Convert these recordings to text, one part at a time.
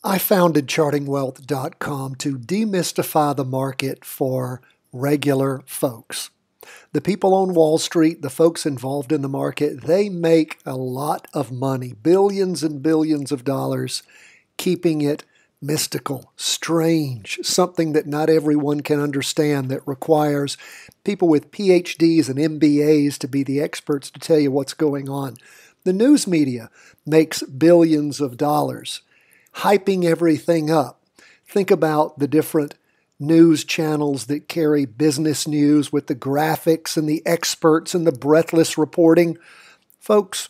I founded chartingwealth.com to demystify the market for regular folks. The people on Wall Street, the folks involved in the market, they make a lot of money, billions and billions of dollars, keeping it mystical, strange, something that not everyone can understand, that requires people with PhDs and MBAs to be the experts to tell you what's going on. The news media makes billions of dollars, hyping everything up. Think about the different news channels that carry business news with the graphics and the experts and the breathless reporting. Folks,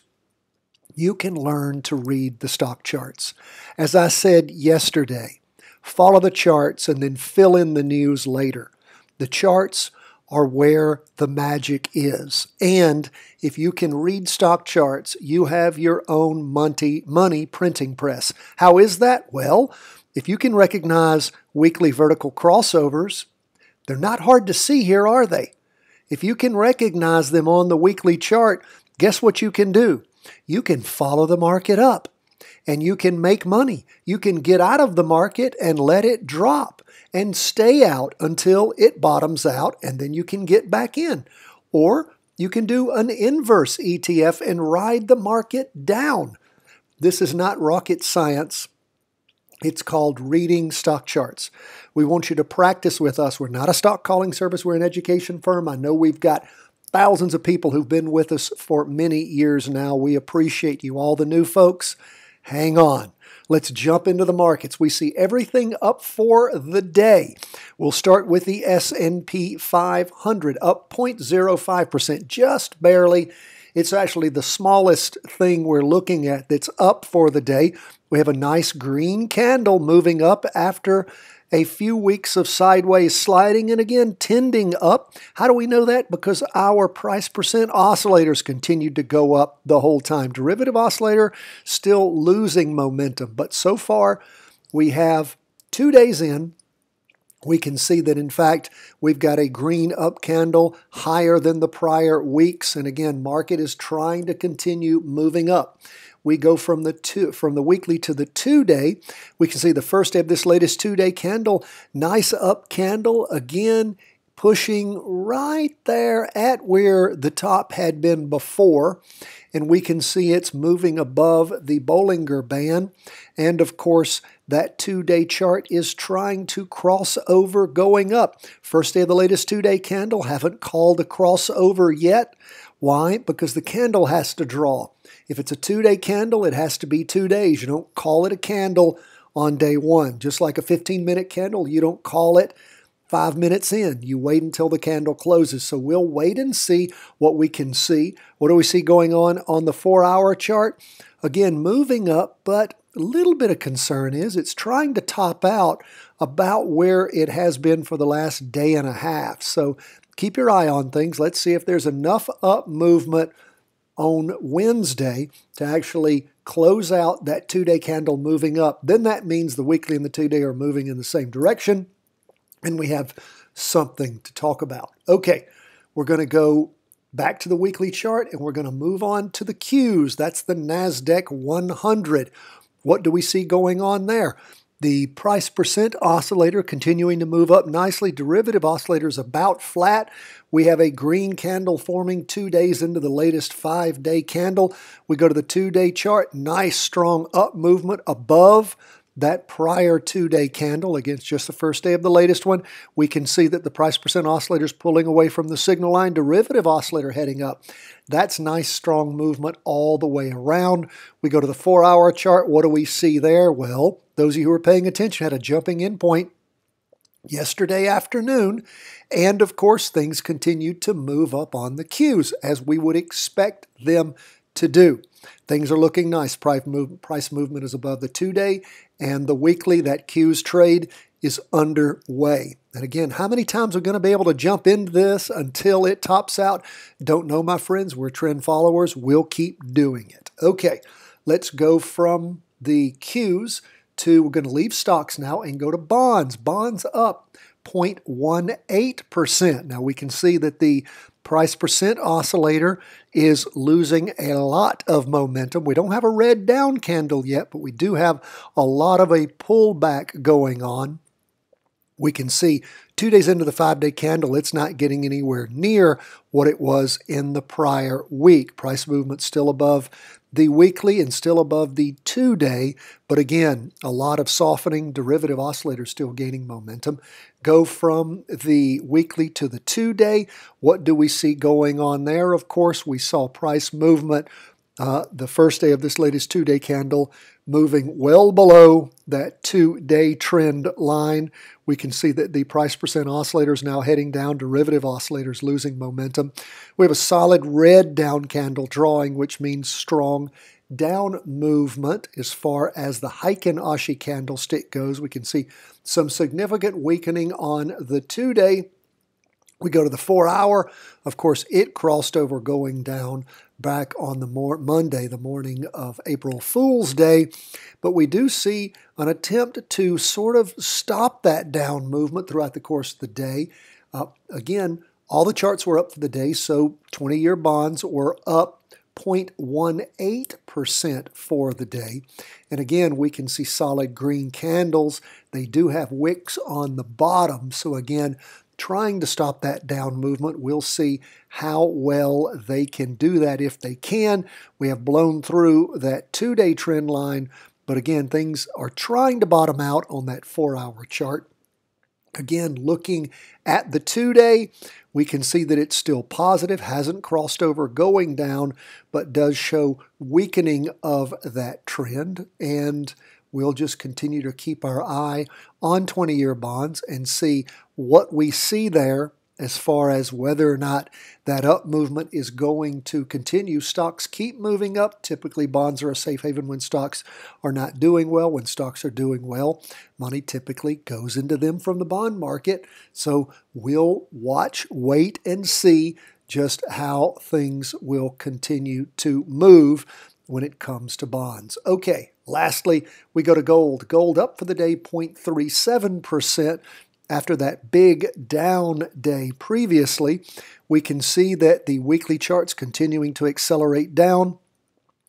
you can learn to read the stock charts. As I said yesterday, follow the charts and then fill in the news later. The charts are where the magic is. And if you can read stock charts, you have your own money printing press. How is that? Well, if you can recognize weekly vertical crossovers, they're not hard to see here, are they? If you can recognize them on the weekly chart, guess what you can do? You can follow the market up and you can make money. You can get out of the market and let it drop and stay out until it bottoms out, and then you can get back in. Or you can do an inverse ETF and ride the market down. This is not rocket science. It's called reading stock charts. We want you to practice with us. We're not a stock calling service. We're an education firm. I know we've got thousands of people who've been with us for many years now. We appreciate you. All the new folks, hang on. Let's jump into the markets. We see everything up for the day. We'll start with the S&P 500, up 0.05%, just barely. It's actually the smallest thing we're looking at that's up for the day. We have a nice green candle moving up after a few weeks of sideways sliding and again tending up. How do we know that? Because our price percent oscillators continued to go up the whole time. Derivative oscillator still losing momentum, but so far we have 2 days in. We can see that, in fact, we've got a green up candle higher than the prior weeks. And again, market is trying to continue moving up. We go from the weekly to the 2-day. We can see the first day of this latest 2-day candle, nice up candle, again pushing right there at where the top had been before. And we can see it's moving above the Bollinger Band. And of course, that 2-day chart is trying to cross over going up. First day of the latest 2-day candle, haven't called a crossover yet. Why? Because the candle has to draw. If it's a 2-day candle, it has to be 2 days. You don't call it a candle on day one. Just like a 15-minute candle, you don't call it 5 minutes in. You wait until the candle closes. So we'll wait and see what we can see. What do we see going on the 4-hour chart? Again, moving up, but a little bit of concern is it's trying to top out about where it has been for the last day and a half. So keep your eye on things. Let's see if there's enough up movement on Wednesday to actually close out that 2-day candle moving up. Then that means the weekly and the 2-day are moving in the same direction, and we have something to talk about. Okay, we're going to go back to the weekly chart, and we're going to move on to the Qs. That's the NASDAQ 100. What do we see going on there? The price percent oscillator continuing to move up nicely. Derivative oscillators about flat. We have a green candle forming 2 days into the latest 5-day candle. We go to the 2-day chart. Nice strong up movement above that prior 2-day candle against just the first day of the latest one. We can see that the price percent oscillator is pulling away from the signal line. Derivative oscillator heading up. That's nice strong movement all the way around. We go to the 4-hour chart. What do we see there? Well, those of you who are paying attention had a jumping in point yesterday afternoon. And of course, things continued to move up on the Qs as we would expect them to do. Things are looking nice. Price movement is above the 2-day, and the weekly, that Qs trade, is underway. And again, how many times are we going to be able to jump into this until it tops out? Don't know, my friends. We're trend followers. We'll keep doing it. Okay, let's go from the Qs we're going to leave stocks now and go to bonds. Bonds up 0.18%. Now we can see that the Price percent oscillator is losing a lot of momentum. We don't have a red down candle yet, but we do have a lot of a pullback going on. We can see 2 days into the 5-day candle, it's not getting anywhere near what it was in the prior week. Price movement still above the weekly and still above the 2-day, but again, a lot of softening. Derivative oscillators still gaining momentum. Go from the weekly to the 2-day. What do we see going on there? Of course, we saw price movement the first day of this latest 2-day candle moving well below that 2-day trend line. We can see that the price percent oscillator is now heading down, derivative oscillators losing momentum. We have a solid red down candle drawing, which means strong down movement as far as the Heiken Ashi candlestick goes. We can see some significant weakening on the 2-day. We go to the 4-hour. Of course, it crossed over going down back on the Monday, the morning of April Fool's Day. But we do see an attempt to sort of stop that down movement throughout the course of the day. Again, all the charts were up for the day, so 20-year bonds were up 0.18% for the day. And again, we can see solid green candles. They do have wicks on the bottom. So again, trying to stop that down movement. We'll see how well they can do that if they can. We have blown through that 2-day trend line, but again, things are trying to bottom out on that 4-hour chart. Again, looking at the 2-day, we can see that it's still positive, hasn't crossed over going down, but does show weakening of that trend. And we'll just continue to keep our eye on 20-year bonds and see what we see there as far as whether or not that up movement is going to continue. Stocks keep moving up. Typically, bonds are a safe haven when stocks are not doing well. When stocks are doing well, money typically goes into them from the bond market. So we'll watch, wait, and see just how things will continue to move when it comes to bonds. Okay, lastly, we go to gold. Gold up for the day 0.37%. After that big down day previously, we can see that the weekly chart's continuing to accelerate down.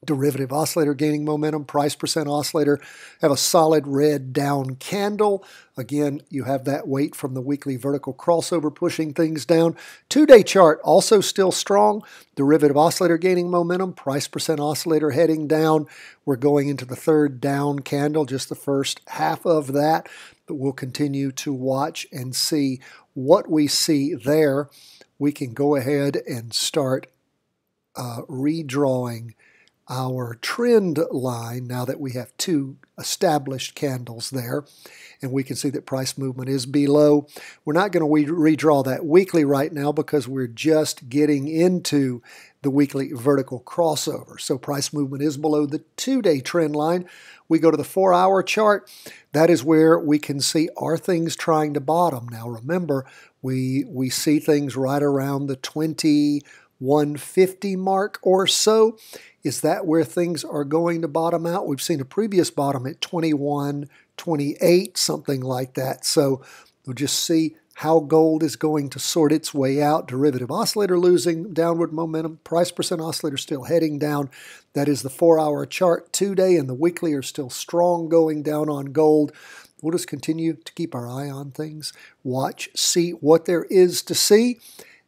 Derivative oscillator gaining momentum. Price percent oscillator have a solid red down candle. Again, you have that weight from the weekly vertical crossover pushing things down. 2-day chart also still strong. Derivative oscillator gaining momentum. Price percent oscillator heading down. We're going into the 3rd down candle, just the first half of that. But we'll continue to watch and see what we see there. We can go ahead and start redrawing our trend line now that we have 2 established candles there. And we can see that price movement is below. We're not going to redraw that weekly right now because we're just getting into the weekly vertical crossover. So price movement is below the 2-day trend line. We go to the 4-hour chart. That is where we can see, are things trying to bottom? Now remember, we see things right around the 2150 mark or so. Is that where things are going to bottom out? We've seen a previous bottom at 2128, something like that. So we'll just see how gold is going to sort its way out. Derivative oscillator losing downward momentum. Price percent oscillator still heading down. That is the 4-hour chart. 2-day and the weekly are still strong going down on gold. We'll just continue to keep our eye on things. Watch, see what there is to see.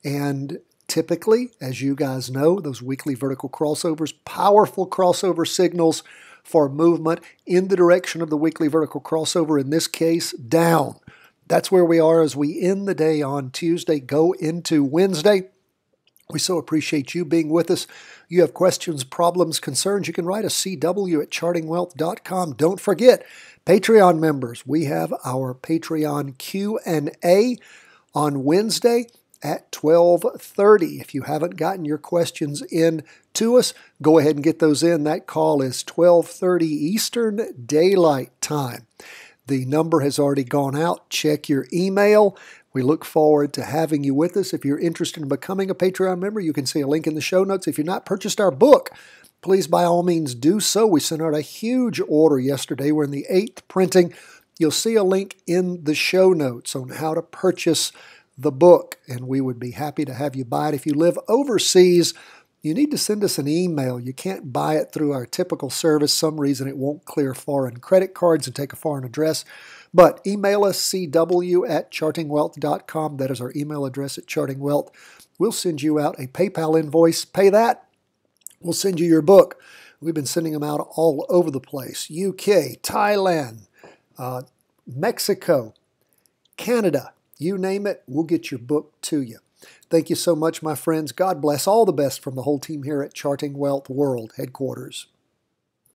And typically, as you guys know, those weekly vertical crossovers, powerful crossover signals for movement in the direction of the weekly vertical crossover, in this case, down. That's where we are as we end the day on Tuesday, go into Wednesday. We so appreciate you being with us. You have questions, problems, concerns, you can write us CW at chartingwealth.com. Don't forget, Patreon members, we have our Patreon Q&A on Wednesday at 12:30. If you haven't gotten your questions in to us, go ahead and get those in. That call is 12:30 Eastern Daylight Time. The number has already gone out. Check your email. We look forward to having you with us. If you're interested in becoming a Patreon member, you can see a link in the show notes. If you've not purchased our book, please by all means do so. We sent out a huge order yesterday. We're in the 8th printing. You'll see a link in the show notes on how to purchase the book, and we would be happy to have you buy it. If you live overseas, you need to send us an email. You can't buy it through our typical service. Some reason it won't clear foreign credit cards and take a foreign address. But email us, cw@chartingwealth.com. That is our email address at Charting Wealth. We'll send you out a PayPal invoice. Pay that. We'll send you your book. We've been sending them out all over the place. UK, Thailand, Mexico, Canada, you name it, we'll get your book to you. Thank you so much, my friends. God bless. All the best from the whole team here at Charting Wealth World Headquarters.